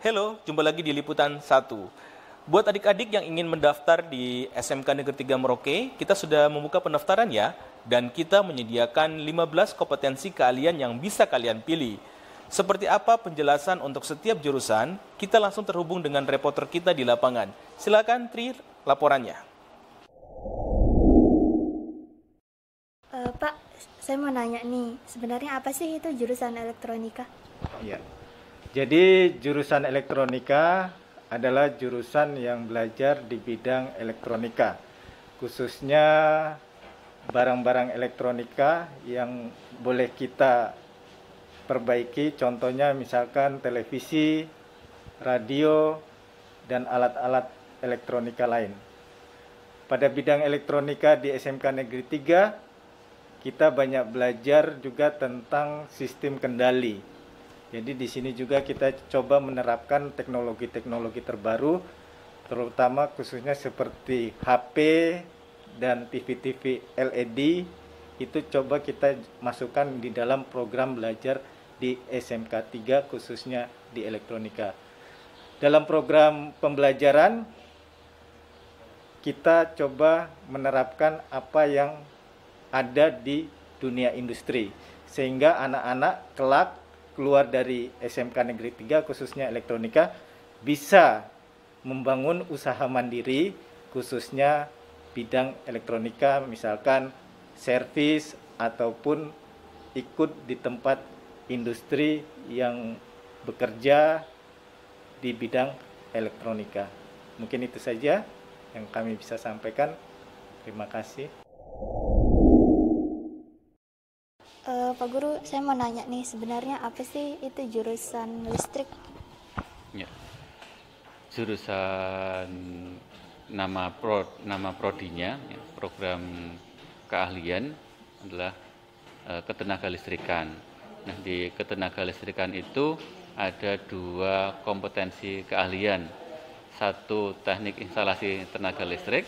Halo, jumpa lagi di Liputan 1. Buat adik-adik yang ingin mendaftar di SMK Negeri 3 Merauke, kita sudah membuka pendaftaran ya, dan kita menyediakan 15 kompetensi keahlian yang bisa kalian pilih. Seperti apa penjelasan untuk setiap jurusan, kita langsung terhubung dengan reporter kita di lapangan. Silakan Tri, laporannya. Pak, saya mau nanya nih, sebenarnya apa sih itu jurusan elektronika? Ya. Jadi jurusan elektronika adalah jurusan yang belajar di bidang elektronika, khususnya barang-barang elektronika yang boleh kita perbaiki, contohnya misalkan televisi, radio, dan alat-alat elektronika lain. Pada bidang elektronika di SMK Negeri 3, kita banyak belajar juga tentang sistem kendali. Jadi di sini juga kita coba menerapkan teknologi-teknologi terbaru, terutama khususnya seperti HP dan TV-TV LED, itu coba kita masukkan di dalam program belajar di SMK 3 khususnya di elektronika. Dalam program pembelajaran, kita coba menerapkan apa yang ada di dunia industri, sehingga anak-anak kelak keluar dari SMK Negeri 3 khususnya elektronika bisa membangun usaha mandiri khususnya bidang elektronika, misalkan servis ataupun ikut di tempat industri yang bekerja di bidang elektronika. Mungkin itu saja yang kami bisa sampaikan. Terima kasih. Pak Guru, saya mau nanya nih, sebenarnya apa sih itu jurusan listrik? Ya. Jurusan nama prodinya, ya, program keahlian adalah ketenaga listrikan. Nah, di ketenaga listrikan itu ada 2 kompetensi keahlian. Satu teknik instalasi tenaga listrik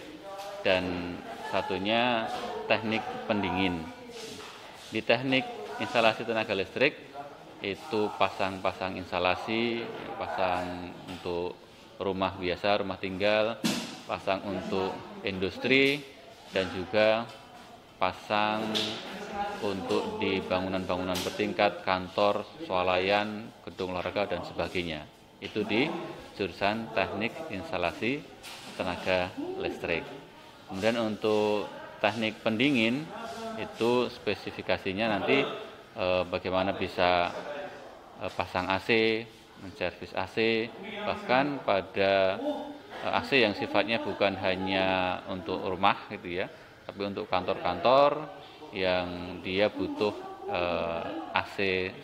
dan satunya teknik pendingin. Di teknik instalasi tenaga listrik itu pasang instalasi, pasang untuk rumah biasa, rumah tinggal, pasang untuk industri, dan juga pasang untuk di bangunan-bangunan bertingkat, kantor, swalayan, gedung olahraga, dan sebagainya. Itu di jurusan teknik instalasi tenaga listrik. Kemudian untuk teknik pendingin, itu spesifikasinya nanti bagaimana bisa pasang AC, menservis AC, bahkan pada AC yang sifatnya bukan hanya untuk rumah gitu ya, tapi untuk kantor-kantor yang dia butuh AC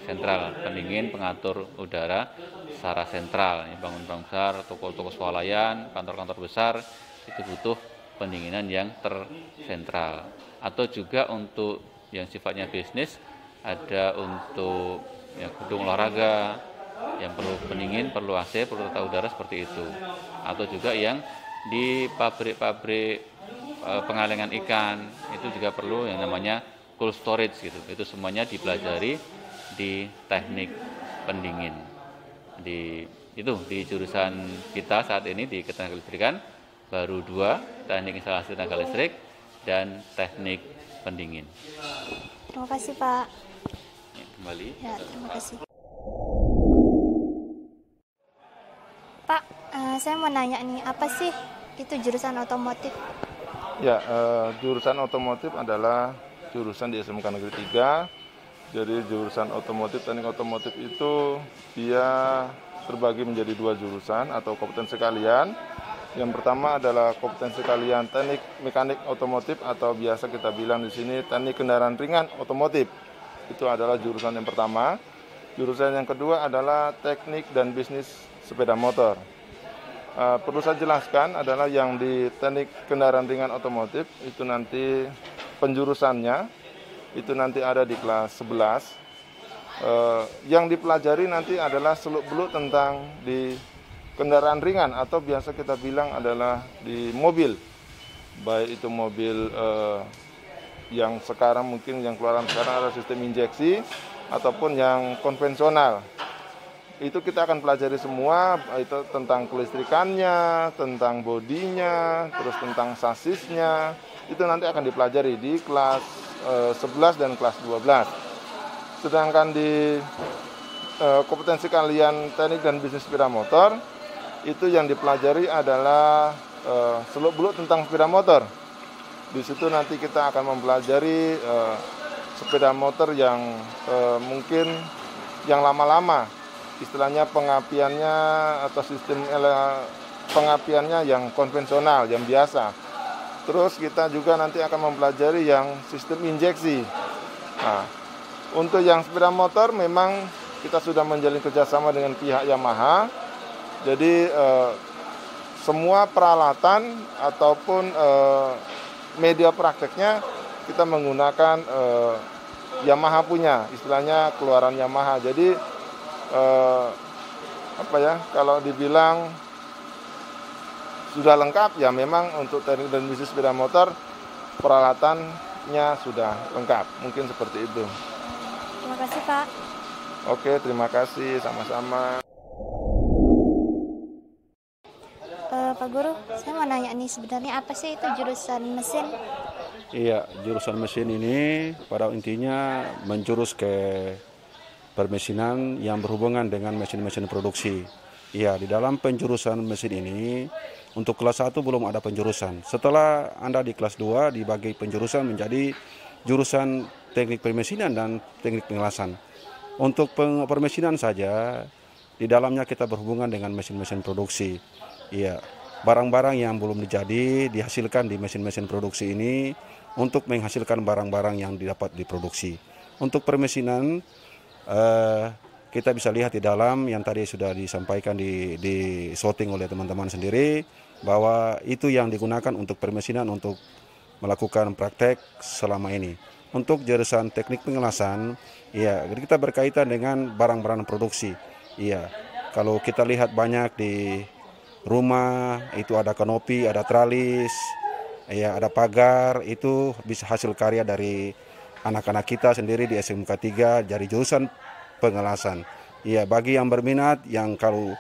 sentral, pendingin pengatur udara secara sentral, bangun-bangun besar, toko-toko swalayan, kantor-kantor besar itu butuh pendinginan yang tersentral. Atau juga untuk yang sifatnya bisnis, ada untuk ya, gedung olahraga yang perlu pendingin, perlu AC, perlu tata udara seperti itu. Atau juga yang di pabrik-pabrik pengalengan ikan itu juga perlu yang namanya cold storage gitu. Itu semuanya dipelajari di teknik pendingin. Itu di jurusan kita saat ini di ketenaga listrikan baru 2, teknik instalasi tenaga listrik dan teknik pendingin. Terima kasih, Pak. Ya, kembali. Ya, terima kasih. Pak, saya mau nanya nih, apa sih itu jurusan otomotif? Ya, jurusan otomotif adalah jurusan di SMK Negeri 3. Jadi jurusan otomotif, teknik otomotif itu dia terbagi menjadi 2 jurusan atau kompetensi keahlian. Yang pertama adalah kompetensi keahlian teknik mekanik otomotif atau biasa kita bilang di sini teknik kendaraan ringan otomotif. Itu adalah jurusan yang pertama. Jurusan yang kedua adalah teknik dan bisnis sepeda motor. Perlu saya jelaskan adalah yang di teknik kendaraan ringan otomotif itu nanti penjurusannya itu nanti ada di kelas 11. Yang dipelajari nanti adalah seluk-beluk tentang di kendaraan ringan atau biasa kita bilang adalah di mobil, baik itu mobil yang sekarang mungkin yang keluaran sekarang ada sistem injeksi ataupun yang konvensional. itu kita akan pelajari semua, itu tentang kelistrikannya, tentang bodinya, terus tentang sasisnya. Itu nanti akan dipelajari di kelas 11 dan kelas 12. Sedangkan di kompetensi keahlian teknik dan bisnis sepeda motor, itu yang dipelajari adalah seluk-beluk tentang sepeda motor. Di situ nanti kita akan mempelajari sepeda motor yang mungkin yang lama-lama, istilahnya pengapiannya atau sistem pengapiannya yang konvensional, yang biasa. Terus kita juga nanti akan mempelajari yang sistem injeksi. Nah, untuk yang sepeda motor memang kita sudah menjalin kerjasama dengan pihak Yamaha. Jadi semua peralatan ataupun media prakteknya kita menggunakan Yamaha punya, istilahnya keluaran Yamaha. Jadi kalau dibilang sudah lengkap, ya memang untuk teknik dan bisnis sepeda motor peralatannya sudah lengkap, mungkin seperti itu. Terima kasih Pak. Oke, terima kasih, sama-sama. Pak Guru, saya mau nanya nih, sebenarnya apa sih itu jurusan mesin? Iya, jurusan mesin ini pada intinya menjurus ke permesinan yang berhubungan dengan mesin-mesin produksi. Iya, di dalam penjurusan mesin ini, untuk kelas 1 belum ada penjurusan. Setelah Anda di kelas 2 dibagi penjurusan menjadi jurusan teknik permesinan dan teknik pengelasan. Untuk permesinan saja, di dalamnya kita berhubungan dengan mesin-mesin produksi. Iya, barang-barang yang belum dihasilkan di mesin-mesin produksi ini untuk menghasilkan barang-barang yang didapat diproduksi. Untuk permesinan, kita bisa lihat di dalam yang tadi sudah disampaikan di shooting oleh teman-teman sendiri, bahwa itu yang digunakan untuk permesinan untuk melakukan praktek selama ini. Untuk jurusan teknik pengelasan, ya kita berkaitan dengan barang-barang produksi. Iya, kalau kita lihat banyak di rumah itu ada kanopi, ada tralis, ya ada pagar, itu bisa hasil karya dari anak-anak kita sendiri di SMK 3 dari jurusan pengelasan. Iya, bagi yang berminat, yang kalau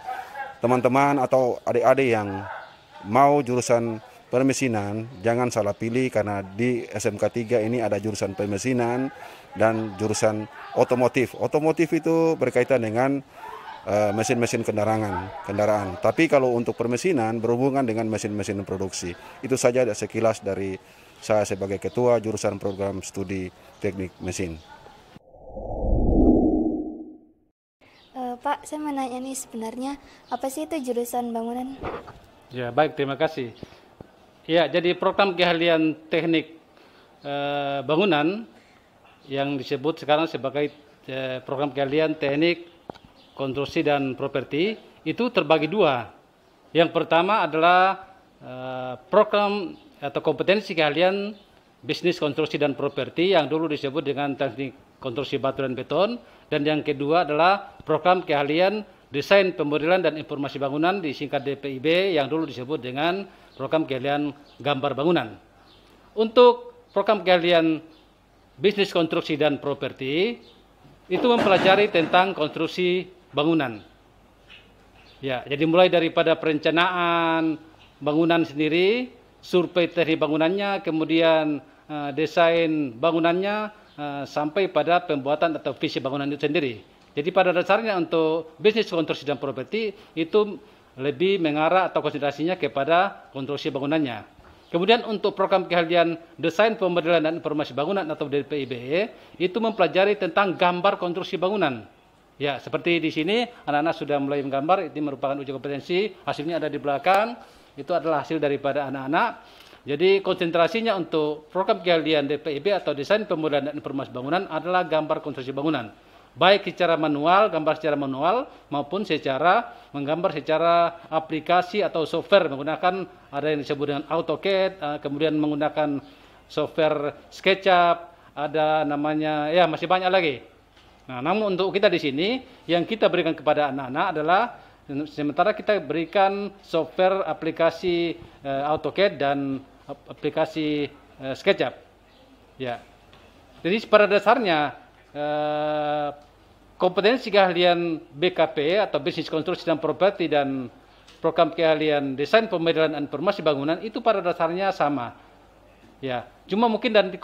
teman-teman atau adik-adik yang mau jurusan permesinan, jangan salah pilih, karena di SMK 3 ini ada jurusan permesinan dan jurusan otomotif. Otomotif itu berkaitan dengan mesin-mesin kendaraan. Tapi kalau untuk permesinan berhubungan dengan mesin-mesin produksi. Itu saja sekilas dari saya sebagai ketua jurusan program studi teknik mesin. Pak, saya mau nanya nih, sebenarnya apa sih itu jurusan bangunan? Ya, baik, terima kasih. Ya, jadi program keahlian teknik bangunan yang disebut sekarang sebagai program keahlian teknik konstruksi dan properti itu terbagi dua. Yang pertama adalah program atau kompetensi keahlian bisnis konstruksi dan properti yang dulu disebut dengan teknik konstruksi batu dan beton, dan yang kedua adalah program keahlian desain pemodelan dan informasi bangunan disingkat DPIB yang dulu disebut dengan program keahlian gambar bangunan. Untuk program keahlian bisnis konstruksi dan properti itu mempelajari tentang konstruksi bangunan. Ya, jadi mulai daripada perencanaan bangunan sendiri, survei teknik bangunannya, kemudian desain bangunannya, sampai pada pembuatan atau visi bangunan itu sendiri. Jadi pada dasarnya untuk bisnis konstruksi dan properti itu lebih mengarah atau konsentrasinya kepada konstruksi bangunannya. Kemudian untuk program keahlian desain pemodelan dan informasi bangunan atau DPIB itu mempelajari tentang gambar konstruksi bangunan. Ya, seperti di sini anak-anak sudah mulai menggambar, ini merupakan uji kompetensi, hasilnya ada di belakang, itu adalah hasil daripada anak-anak. Jadi konsentrasinya untuk program keahlian DPIB atau desain pemodelan dan informasi bangunan adalah gambar konstruksi bangunan. Baik secara manual, gambar secara manual, maupun secara menggambar secara aplikasi atau software menggunakan ada yang disebut dengan AutoCAD, kemudian menggunakan software SketchUp, ada namanya, ya masih banyak lagi. Nah, namun untuk kita di sini yang kita berikan kepada anak-anak adalah sementara kita berikan software aplikasi AutoCAD dan aplikasi SketchUp. Ya. Jadi pada dasarnya kompetensi keahlian BKP atau Bisnis Konstruksi dan Properti dan program keahlian Desain Pemodelan dan Informasi Bangunan itu pada dasarnya sama. Ya, cuma mungkin dan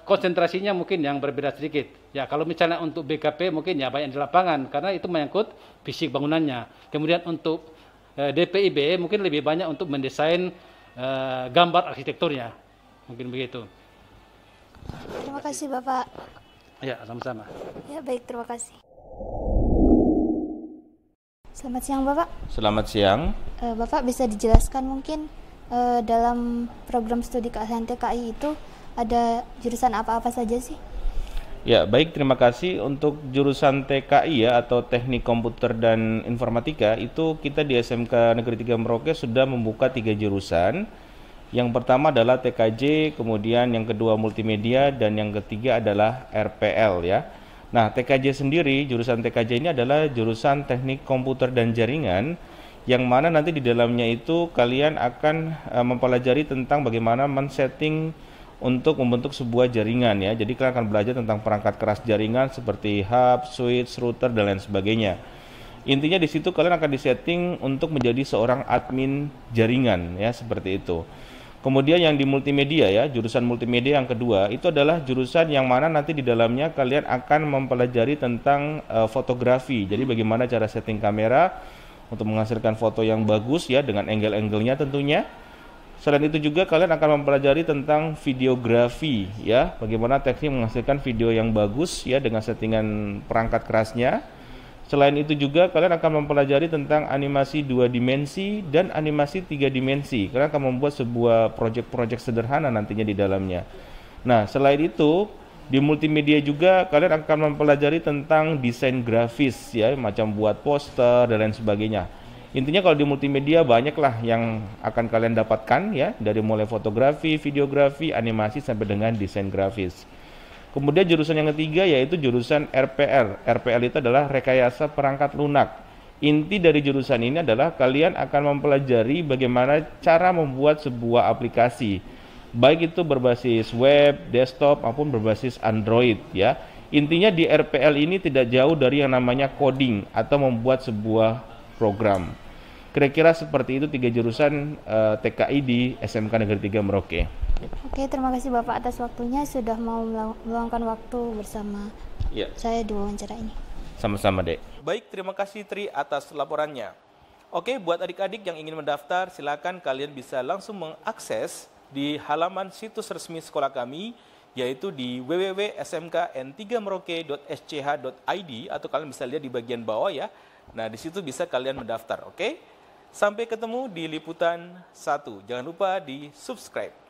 konsentrasinya mungkin yang berbeda sedikit. Ya, kalau misalnya untuk BKP mungkin ya banyak di lapangan karena itu menyangkut fisik bangunannya. Kemudian untuk DPIB mungkin lebih banyak untuk mendesain gambar arsitekturnya. Mungkin begitu. Terima kasih Bapak. Ya, sama-sama. Ya, baik, terima kasih. Selamat siang Bapak. Selamat siang. Bapak bisa dijelaskan mungkin dalam program studi keahlian TKI itu ada jurusan apa-apa saja sih? Ya, baik, terima kasih. Untuk jurusan TKI ya atau Teknik Komputer dan Informatika itu kita di SMK Negeri 3 Merauke sudah membuka 3 jurusan. Yang pertama adalah TKJ, kemudian yang kedua multimedia, dan yang ketiga adalah RPL ya. Nah, TKJ sendiri, jurusan TKJ ini adalah jurusan Teknik Komputer dan Jaringan, yang mana nanti di dalamnya itu kalian akan mempelajari tentang bagaimana men-setting untuk membentuk sebuah jaringan ya. Jadi kalian akan belajar tentang perangkat keras jaringan seperti hub, switch, router, dan lain sebagainya. Intinya di situ kalian akan disetting untuk menjadi seorang admin jaringan ya, seperti itu. Kemudian yang di multimedia ya, jurusan multimedia yang kedua itu adalah jurusan yang mana nanti di dalamnya kalian akan mempelajari tentang fotografi. Jadi bagaimana cara setting kamera untuk menghasilkan foto yang bagus ya dengan angle-angle-nya tentunya. Selain itu juga kalian akan mempelajari tentang videografi ya, bagaimana teknik menghasilkan video yang bagus ya dengan settingan perangkat kerasnya. Selain itu juga kalian akan mempelajari tentang animasi 2 dimensi dan animasi 3 dimensi. Kalian akan membuat sebuah proyek-proyek sederhana nantinya di dalamnya. Nah, selain itu di multimedia juga kalian akan mempelajari tentang desain grafis ya, macam buat poster dan lain sebagainya. Intinya kalau di multimedia banyaklah yang akan kalian dapatkan ya, dari mulai fotografi, videografi, animasi sampai dengan desain grafis. Kemudian jurusan yang ketiga yaitu jurusan RPL. RPL itu adalah rekayasa perangkat lunak. Inti dari jurusan ini adalah kalian akan mempelajari bagaimana cara membuat sebuah aplikasi, baik itu berbasis web, desktop maupun berbasis Android ya. Intinya di RPL ini tidak jauh dari yang namanya coding atau membuat sebuah program. Kira-kira seperti itu 3 jurusan TKI di SMK Negeri 3 Merauke. Oke, terima kasih Bapak atas waktunya sudah mau meluangkan waktu bersama saya di wawancara ini. Sama-sama, Dek. Baik, terima kasih Tri atas laporannya. Oke, buat adik-adik yang ingin mendaftar, silakan kalian bisa langsung mengakses di halaman situs resmi sekolah kami, yaitu di www.smkn3merauke.sch.id, atau kalian bisa lihat di bagian bawah ya. Nah, di situ bisa kalian mendaftar, oke? Sampai ketemu di liputan 1. Jangan lupa di subscribe.